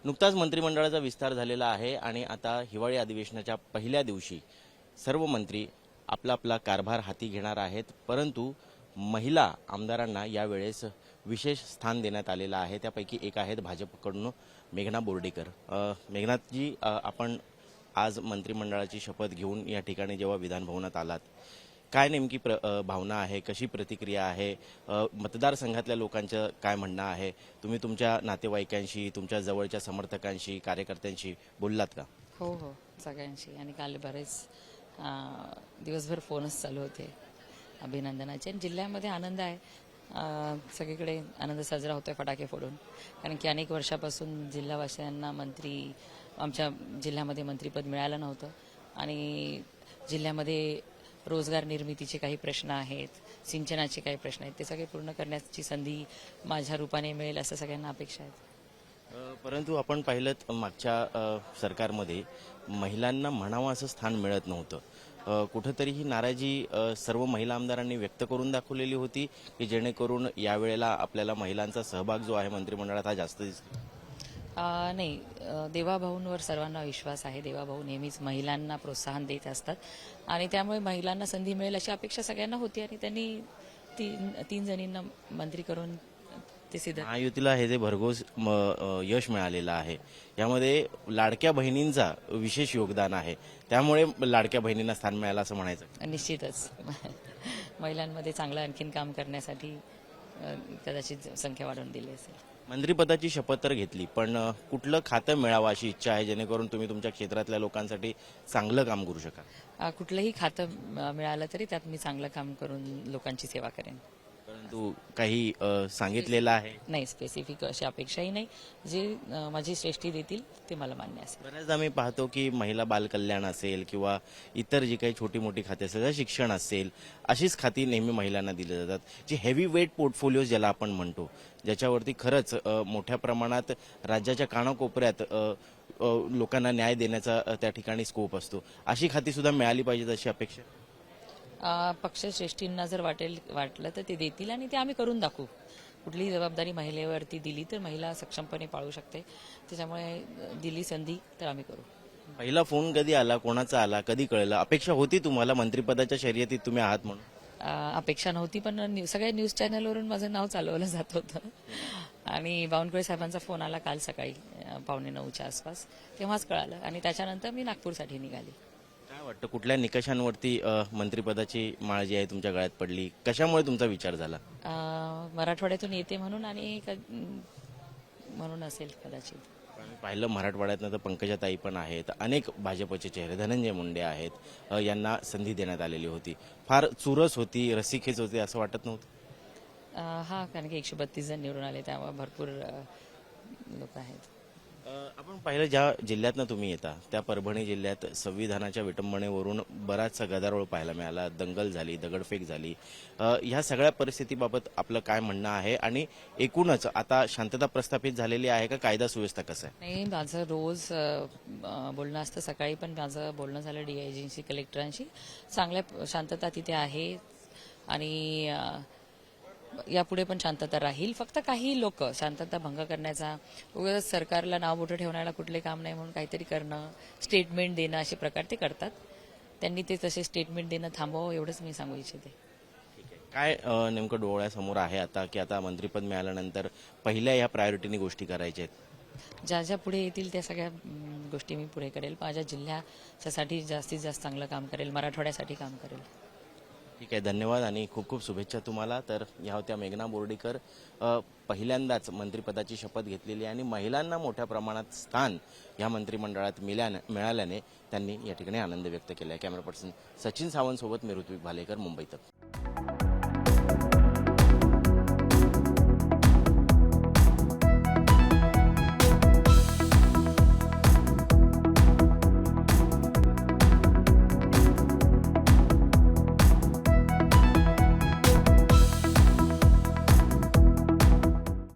नुकताच मंत्रिमंडळाचा विस्तार झालेला आहे आणि आता हिवाळी अधिवेशनाच्या पहिल्या दिवशी सर्व मंत्री आपला आपला कारभार हाती घेणार आहेत. परंतु महिला आमदारांना यावेळेस विशेष स्थान देण्यात आलेलं आहे. त्यापैकी एक आहेत भाजपकडून मेघना बोर्डीकर. मेघनाथजी, आपण आज मंत्रिमंडळाची शपथ घेऊन या ठिकाणी जेव्हा विधानभवनात आलात, काय नेमकी भावना आहे, कशी प्रतिक्रिया आहे, मतदारसंघातल्या लोकांचं काय म्हणणं आहे? तुम्ही तुमच्या नातेवाईकांशी, तुमच्या जवळच्या समर्थकांशी, कार्यकर्त्यांशी बोललात का? हो हो, सगळ्यांशी. आणि काल बरेच दिवसभर फोनच चालू होते अभिनंदनाचे. आणि जिल्ह्यामध्ये आनंद आहे, सगळीकडे आनंद साजरा होतोय फटाके फोडून. कारण की अनेक वर्षापासून जिल्हावासियांना आमच्या जिल्ह्यामध्ये मंत्रिपद मिळालं नव्हतं आणि जिल्ह्यामध्ये रोजगार निर्मितीचे काही प्रश्न आहेत, सिंचनाचे काही प्रश्न आहेत, ते सगळे पूर्ण करण्याची संधी माझ्या रूपाने मिळेल असं सगळ्यांना अपेक्षा आहेत. परंतु आपण पाहिलं मागच्या सरकारमध्ये महिलांना म्हणावं असं स्थान मिळत नव्हतं. कुठंतरी ही नाराजी सर्व महिला आमदारांनी व्यक्त करून दाखवलेली होती की जेणेकरून यावेळेला आपल्याला महिलांचा सहभाग जो आहे मंत्रिमंडळात हा जास्त दिसतो. नाही, देवाभाऊंवर सर्वांना विश्वास आहे. देवाभाऊ नेहमीच महिलांना प्रोत्साहन देत असतात आणि त्यामुळे महिलांना संधी मिळेल अशी अपेक्षा सगळ्यांना होती आणि त्यांनी तीन जणींना मंत्री करून ते सिद्ध. महायुतीला हे जे भरघोस यश मिळालेलं आहे, यामध्ये लाडक्या बहिणींचा विशेष योगदान आहे. त्यामुळे लाडक्या बहिणींना स्थान मिळालं असं म्हणायचं. निश्चितच महिलांमध्ये चांगलं आणखीन काम करण्यासाठी कदाचित संख्या वाढवून दिली असेल. मंत्रिपदाची शपथ तर घेतली, पण कुठलं खातं मिळावं अशी इच्छा आहे जेणेकरून तुम्ही तुमच्या क्षेत्रातल्या लोकांसाठी चांगलं काम करू शकाल? कुठलंही खातं मिळालं तरी त्यात मी चांगलं काम करून लोकांची सेवा करेन. परंतु काही सांगितलेलं आहे? नाही, स्पेसिफिक अशी अपेक्षाही नाही. जे माझी श्रेष्ठी देतील ते मला मान्य असेल. बऱ्याचदा आम्ही पाहतो की महिला बालकल्याण असेल किंवा इतर जी काही छोटी मोठी खाती असेल, शिक्षण असेल, अशीच खाती नेहमी महिलांना दिली जातात. जी हेवी वेट पोर्टफोलिओ ज्याला आपण म्हणतो, ज्याच्यावरती खरंच मोठ्या प्रमाणात राज्याच्या कानाकोपऱ्यात लोकांना न्याय देण्याचा त्या ठिकाणी स्कोप असतो, अशी खाती सुद्धा मिळाली पाहिजेत अशी अपेक्षा. पक्षश्रेष्ठींना जर वाटलं तर ते देतील आणि ते आम्ही करून दाखवू. कुठलीही जबाबदारी महिलेवरती दिली तर महिला सक्षमपणे पाळू शकते. त्याच्यामुळे दिली संधी तर आम्ही करू. पहिला फोन कधी आला, कोणाचा आला, कधी कळलं? अपेक्षा होती तुम्हाला मंत्रिपदाच्या शर्यतीत तुम्ही आहात म्हणून? अपेक्षा नव्हती, पण सगळ्या न्यूज चॅनलवरून माझं नाव चालवलं जात होतं आणि बावनकुळे साहेबांचा फोन आला काल सकाळी 8:45च्या आसपास. तेव्हाच कळालं आणि त्याच्यानंतर मी नागपूरसाठी निघाली. काय वाटतं, कुठल्या निकषांवरती मंत्रिपदाची माळ जी आहे तुमच्या गळ्यात पडली? कशामुळे तुमचा विचार झाला? मराठवाड्यातून येते म्हणून आणि म्हणून असेल कदाचित. पाहिलं मराठवाड्यातनं तर पंकजाताई पण आहेत, अनेक भाजपचे चेहरे, धनंजय मुंडे आहेत, यांना संधी देण्यात आलेली होती. फार चुरस होती, रस्सीखेच होती असं वाटत नव्हतं? हा, कारण की 132 जण निवडून आले, त्यामुळे भरपूर लोक आहेत. आपण पाहिलं ज्या जिल्ह्यातनं तुम्ही येता त्या परभणी जिल्ह्यात संविधानाच्या विटंबनेवरून बराचसा गदारोळ पाहायला मिळाला, दंगल झाली, दगडफेक झाली. ह्या सगळ्या परिस्थितीबाबत आपलं काय म्हणणं आहे आणि एकूणच आता शांतता प्रस्थापित झालेली आहे का? कायदा सुव्यवस्था कसं आहे? नाही, माझं रोज बोलणं असतं. सकाळी पण माझं बोलणं झालं DIGशी, कलेक्टरांशी. चांगल्या शांतता तिथे आहे आणि यापुढे पण शांतता राहील. फक्त काही लोक शांतता भंग करण्याचा, उगाच सरकारला नाव मोठं ठेवण्याला कुठले काम नाही म्हणून काहीतरी करणं, स्टेटमेंट देणं, असे प्रकार ते करतात. त्यांनी ते तसे स्टेटमेंट देणं थांबवावं एवढंच मी सांगू इच्छिते. काय नेमकं डोळ्यासमोर आहे आता की आता मंत्रिपद मिळाल्यानंतर पहिल्या या प्रायोरिटीनी गोष्टी करायच्या आहेत? ज्या ज्या पुढे येतील त्या सगळ्या गोष्टी मी पुढे करेल. माझ्या जिल्ह्यासाठी जास्तीत जास्त चांगलं काम करेल, मराठवाड्यासाठी काम करेल. ठीक आहे, धन्यवाद आणि खूप खूप शुभेच्छा तुम्हाला. तर ह्या होत्या मेघना बोर्डीकर. पहिल्यांदाच मंत्रिपदाची शपथ घेतलेली आणि महिलांना मोठ्या प्रमाणात स्थान या मंत्रिमंडळात मिळाल्याने त्यांनी या ठिकाणी आनंद व्यक्त केला आहे. कॅमेरा पर्सन सचिन सावंत सोबत मी ऋत्विक भालेकर, मुंबई तक.